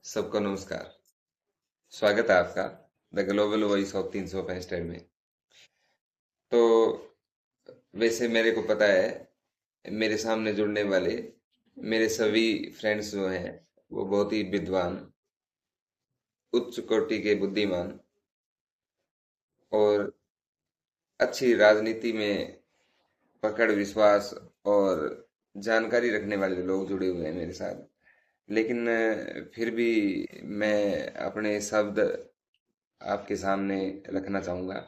सबको नमस्कार। स्वागत है आपका द ग्लोबल वॉइस ऑफ 365 में। तो वैसे मेरे को पता है मेरे सामने जुड़ने वाले मेरे सभी फ्रेंड्स जो हैं वो बहुत ही विद्वान, उच्च कोटि के बुद्धिमान और अच्छी राजनीति में पकड़, विश्वास और जानकारी रखने वाले लोग जुड़े हुए हैं मेरे साथ। लेकिन फिर भी मैं अपने शब्द आपके सामने रखना चाहूँगा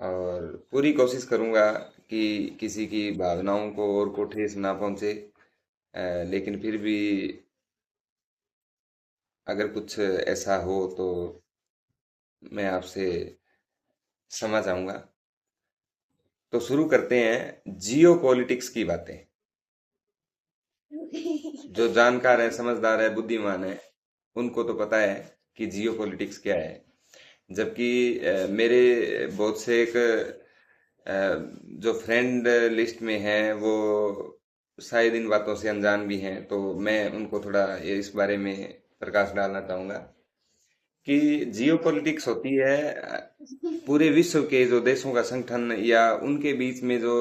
और पूरी कोशिश करूंगा कि किसी की भावनाओं को और को ठेस ना पहुंचे। लेकिन फिर भी अगर कुछ ऐसा हो तो मैं आपसे क्षमा चाहूंगा। तो शुरू करते हैं जियो पॉलिटिक्स की बातें। जो जानकार है, समझदार है, बुद्धिमान है, उनको तो पता है कि जियो पॉलिटिक्स क्या है। जबकि मेरे बहुत से एक जो फ्रेंड लिस्ट में हैं वो शायद इन बातों से अनजान भी हैं, तो मैं उनको थोड़ा ये इस बारे में प्रकाश डालना चाहूंगा कि जियो पॉलिटिक्स होती है पूरे विश्व के जो देशों का संगठन या उनके बीच में जो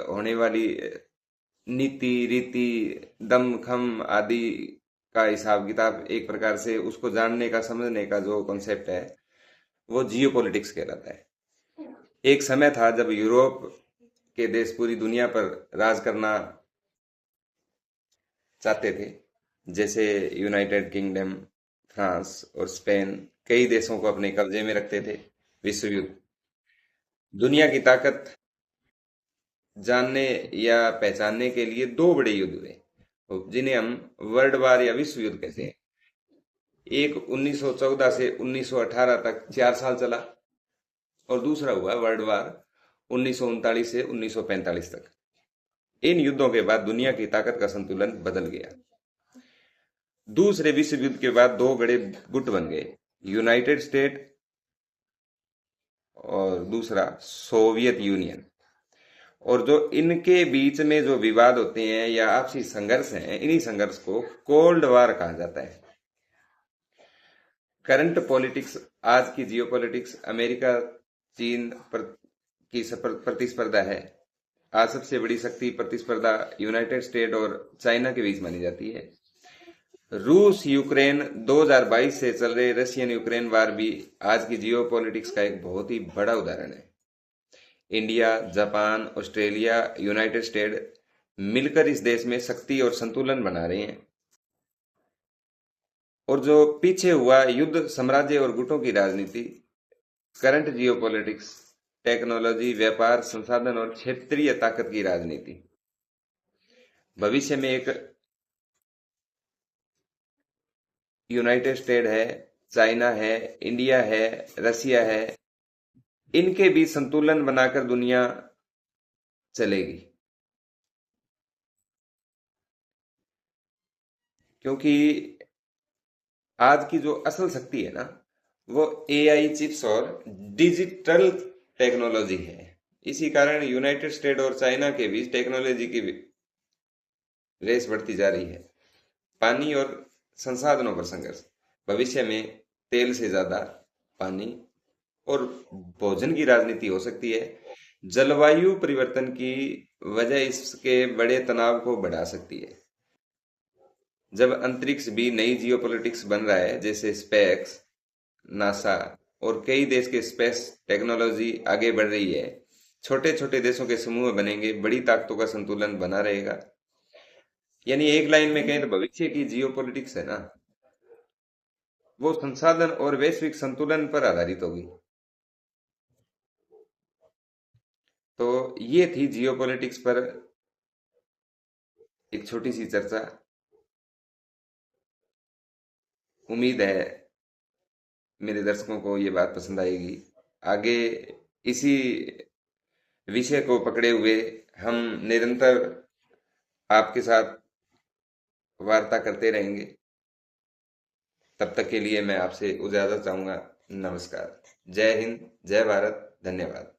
होने वाली नीति रीति, दमखम आदि का हिसाब किताब, एक प्रकार से उसको जानने का, समझने का जो कॉन्सेप्ट है वो जियो पॉलिटिक्स कहलाता है। एक समय था जब यूरोप के देश पूरी दुनिया पर राज करना चाहते थे। जैसे यूनाइटेड किंगडम, फ्रांस और स्पेन कई देशों को अपने कब्जे में रखते थे। विश्व युद्ध, दुनिया की ताकत जानने या पहचानने के लिए दो बड़े युद्ध हुए जिन्हें हम वर्ल्ड वार या विश्व युद्ध कहते हैं। एक 1914 से 1918 तक 4 साल चला और दूसरा हुआ वर्ल्ड वार 1939 से 1945 तक। इन युद्धों के बाद दुनिया की ताकत का संतुलन बदल गया। दूसरे विश्व युद्ध के बाद दो बड़े गुट बन गए, यूनाइटेड स्टेट और दूसरा सोवियत यूनियन। और जो इनके बीच में जो विवाद होते हैं या आपसी संघर्ष हैं, इन्हीं संघर्ष को कोल्ड वार कहा जाता है। करंट पॉलिटिक्स, आज की जियो पॉलिटिक्स, अमेरिका चीन की प्रतिस्पर्धा है। आज सबसे बड़ी शक्ति प्रतिस्पर्धा यूनाइटेड स्टेट और चाइना के बीच मानी जाती है। रूस यूक्रेन 2022 से चल रहे रशियन यूक्रेन वार भी आज की जियो पॉलिटिक्स का एक बहुत ही बड़ा उदाहरण है। India, Japan, Australia, United state मिलकर इस देश में शक्ति और संतुलन बना रहे हैं। और जो पीछे हुआ युद्ध, साम्राज्य और गुटों की राजनीति, करंट जियोपॉलिटिक्स टेक्नोलॉजी, व्यापार, संसाधन और क्षेत्रीय ताकत की राजनीति। भविष्य में एक यूनाइटेड स्टेट है, चाइना है, इंडिया है, रसिया है, इनके बीच संतुलन बनाकर दुनिया चलेगी। क्योंकि आज की जो असल शक्ति है ना, वो एआई चिप्स और डिजिटल टेक्नोलॉजी है। इसी कारण यूनाइटेड स्टेट और चाइना के बीच टेक्नोलॉजी की रेस बढ़ती जा रही है। पानी और संसाधनों पर संघर्ष, भविष्य में तेल से ज्यादा पानी और भोजन की राजनीति हो सकती है। जलवायु परिवर्तन की वजह इसके बड़े तनाव को बढ़ा सकती है। जब अंतरिक्ष भी नई जियोपॉलिटिक्स बन रहा है, जैसे स्पेस, नासा और कई देश के स्पेस टेक्नोलॉजी आगे बढ़ रही है, छोटे छोटे देशों के समूह बनेंगे, बड़ी ताकतों का संतुलन बना रहेगा। यानी एक लाइन में कहें तो भविष्य की जियोपॉलिटिक्स है ना, वो संसाधन और वैश्विक संतुलन पर आधारित होगी। तो ये थी जियोपॉलिटिक्स पर एक छोटी सी चर्चा। उम्मीद है मेरे दर्शकों को ये बात पसंद आएगी। आगे इसी विषय को पकड़े हुए हम निरंतर आपके साथ वार्ता करते रहेंगे। तब तक के लिए मैं आपसे इजाजत चाहूंगा। नमस्कार। जय हिंद, जय भारत, धन्यवाद।